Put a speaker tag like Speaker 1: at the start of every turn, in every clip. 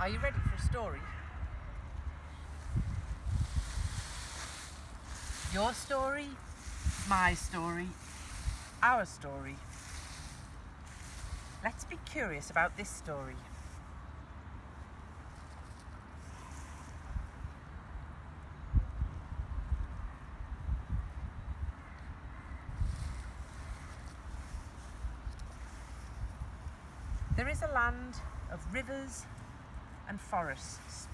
Speaker 1: Are you ready for a story? Your story, my story, our story. Let's be curious about this story. There is a land of rivers and forests.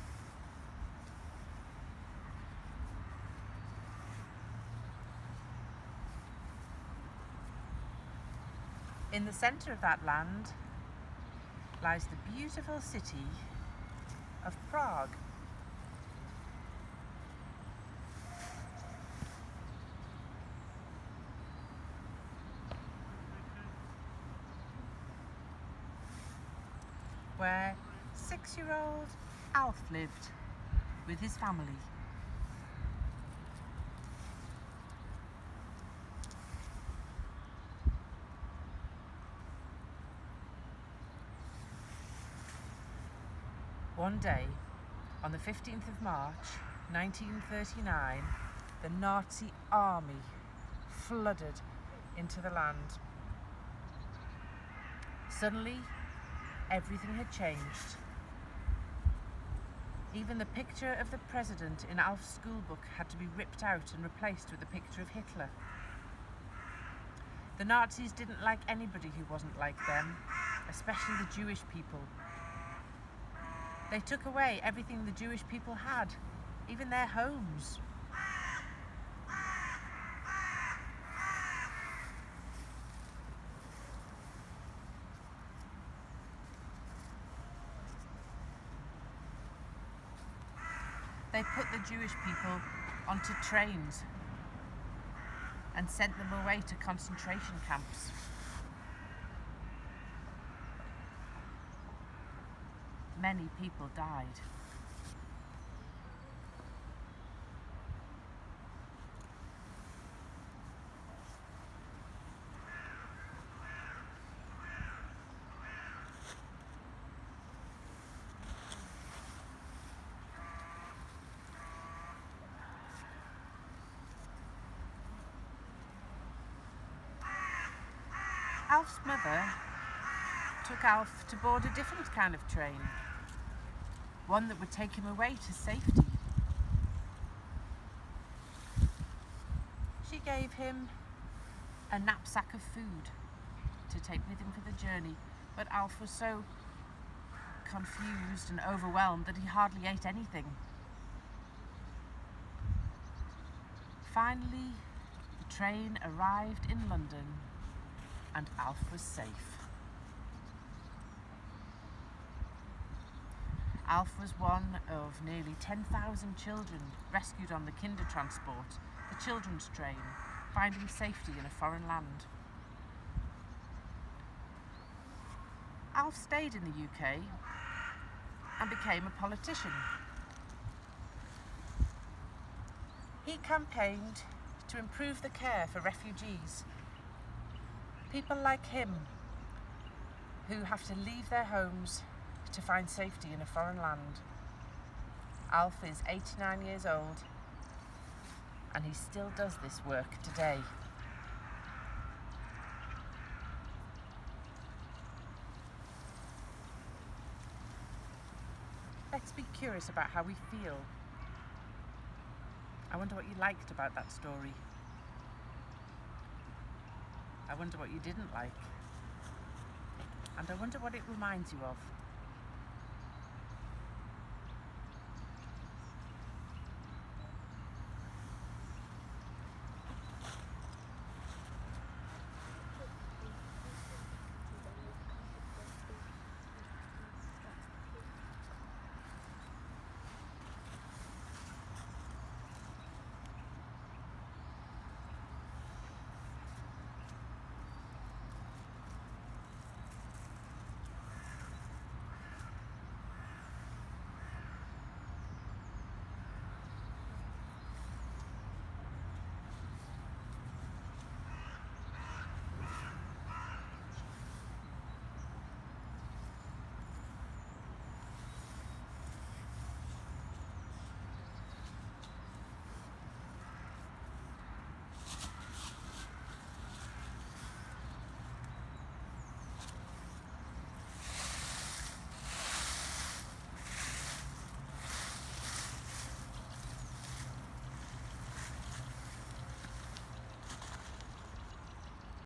Speaker 1: In the centre of that land lies the beautiful city of Prague. Where 6-year-old Alf lived with his family. One day, on the 15th of March, 1939, the Nazi army flooded into the land. Suddenly, everything had changed. Even the picture of the president in Alf's schoolbook had to be ripped out and replaced with a picture of Hitler. The Nazis didn't like anybody who wasn't like them, especially the Jewish people. They took away everything the Jewish people had, even their homes. They put the Jewish people onto trains and sent them away to concentration camps. Many people died. Alf's mother took Alf to board a different kind of train, one that would take him away to safety. She gave him a knapsack of food to take with him for the journey, but Alf was so confused and overwhelmed that he hardly ate anything. Finally, the train arrived in London and Alf was safe. Alf was one of nearly 10,000 children rescued on the Kinder Transport, the children's train, finding safety in a foreign land. Alf stayed in the UK and became a politician. He campaigned to improve the care for refugees, people like him who have to leave their homes to find safety in a foreign land. Alf is 89 years old and he still does this work today. Let's be curious about how we feel. I wonder what you liked about that story. I wonder what you didn't like. And I wonder what it reminds you of.